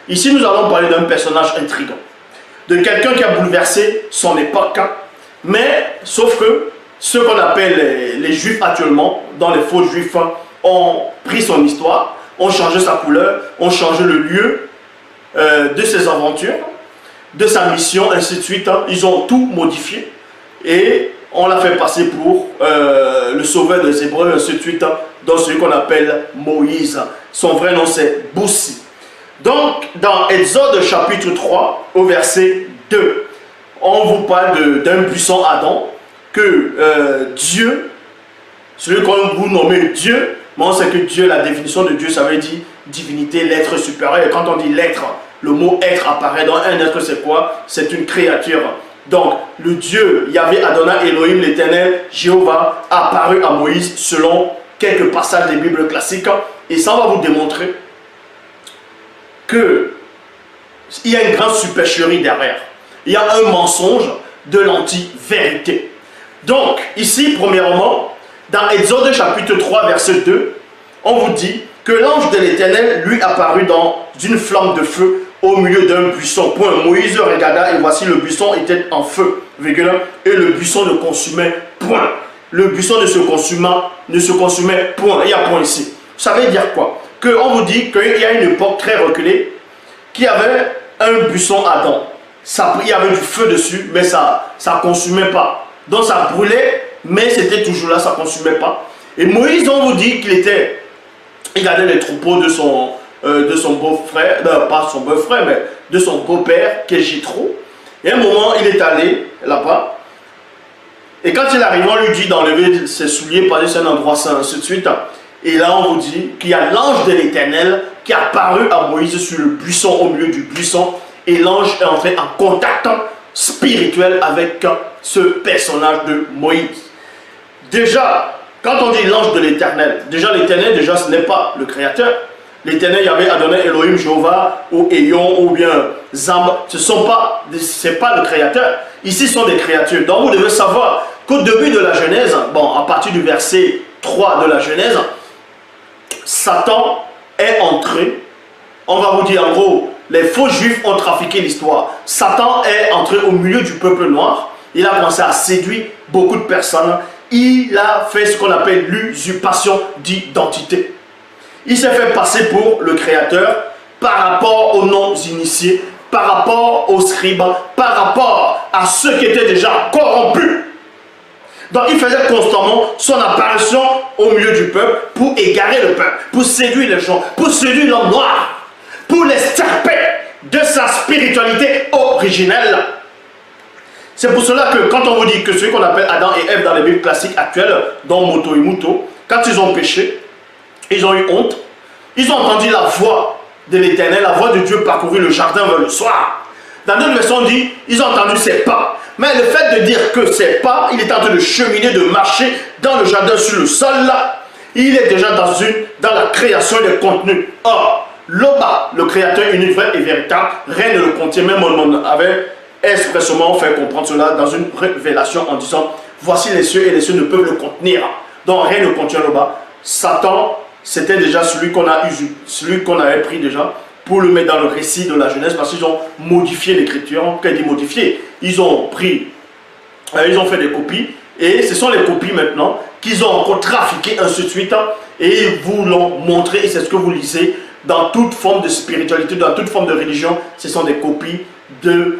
Ici, nous allons parler d'un personnage intriguant, de quelqu'un qui a bouleversé son époque, mais sauf que ceux qu'on appelle les juifs actuellement, dans les faux juifs, ont pris son histoire, ont changé sa couleur, ont changé le lieu de ses aventures, de sa mission, ainsi de suite. Ils ont tout modifié et on l'a fait passer pour le sauveur des Hébreux, ainsi de suite, dans celui qu'on appelle Moïse. Son vrai nom c'est Boussi. Donc, dans Exode chapitre 3, au verset 2, on vous parle d'un buisson Adam que Dieu, celui qu'on vous nommez Dieu, mais on sait que Dieu, la définition de Dieu, ça veut dire divinité, l'être supérieur. Et quand on dit l'être, le mot être apparaît dans un être, c'est quoi? C'est une créature. Donc, le Dieu, Yahvé Adonai Elohim, l'éternel, Jéhovah, apparu à Moïse selon quelques passages des Bibles classiques. Et ça va vous démontrer qu'il y a une grande supercherie derrière. Il y a un mensonge de l'anti-vérité. Donc, ici, premièrement, dans Exode chapitre 3, verset 2, on vous dit que l'ange de l'Éternel lui apparut dans une flamme de feu au milieu d'un buisson. Point. Moïse regarda et voici le buisson était en feu, virgule, et le buisson ne consumait point. Le buisson ne se consumait point. Il y a point ici. Ça veut dire quoi? Qu'on vous dit qu'il y a une époque très reculée qui avait un buisson Adam. Il y avait du feu dessus, mais ça ne consumait pas. Donc ça brûlait, mais c'était toujours là, ça ne consumait pas. Et Moïse, on vous dit il gardait les troupeaux de son beau-frère, pas son beau-frère, mais de son beau-père, qui est Jethro. Et à un moment, il est allé là-bas. Et quand il arrive, on lui dit d'enlever ses souliers, parce que c'est un endroit saint, ainsi de suite. Et là, on vous dit qu'il y a l'ange de l'Éternel qui est apparu à Moïse sur le buisson, au milieu du buisson. Et l'ange est entré en contact spirituel avec ce personnage de Moïse. Déjà, quand on dit l'ange de l'Éternel, déjà l'Éternel, ce n'est pas le Créateur. L'Éternel, il y avait Adonai, Elohim, Jéhovah, ou Eyon, ou bien Zam. C'est pas le Créateur. Ici, ce sont des créatures. Donc, vous devez savoir qu'au début de la Genèse, bon, à partir du verset 3 de la Genèse, Satan est entré. On va vous dire en gros, les faux juifs ont trafiqué l'histoire. Satan est entré au milieu du peuple noir. Il a commencé à séduire beaucoup de personnes. Il a fait ce qu'on appelle l'usurpation d'identité. Il s'est fait passer pour le Créateur par rapport aux non-initiés, par rapport aux scribes, par rapport à ceux qui étaient déjà corrompus. Donc il faisait constamment son apparition au milieu du peuple pour égarer le peuple, pour séduire les gens, pour séduire l'homme noir, pour les taper de sa spiritualité originelle. C'est pour cela que quand on vous dit que ceux qu'on appelle Adam et Ève dans les Bibles classiques actuelles, dont Moto et Muto, quand ils ont péché, ils ont eu honte, ils ont entendu la voix de l'Éternel, la voix de Dieu parcourir le jardin vers le soir. Dans d'autres versions, on dit, ils ont entendu ses pas. Mais le fait de dire que ses pas, il est en train de cheminer, de marcher dans le jardin sur le sol là, il est déjà dans la création des contenus. Or, Loba, le créateur unique, vrai et véritable, rien ne le contient, même on avait expressément fait comprendre cela dans une révélation en disant, voici les cieux et les cieux ne peuvent le contenir. Donc rien ne contient Loba. Satan, c'était déjà celui qu'on avait pris déjà pour le mettre dans le récit de la Genèse, parce qu'ils ont modifié l'écriture. Quand il dit modifié, ils ont pris, ils ont fait des copies, et ce sont les copies maintenant qu'ils ont encore trafiquées, ainsi de suite, et ils vous l'ont montré, et c'est ce que vous lisez, dans toute forme de spiritualité, dans toute forme de religion, ce sont des copies de...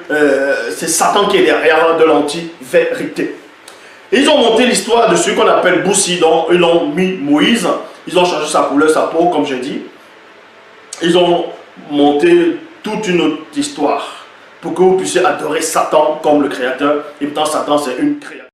c'est Satan qui est derrière de l'anti-vérité. Ils ont monté l'histoire de celui qu'on appelle Boussi, dont ils l'ont mis Moïse, ils ont changé sa couleur, sa peau, comme j'ai dit. Ils ont monté toute une autre histoire pour que vous puissiez adorer Satan comme le créateur. Et pourtant, Satan, c'est une créature.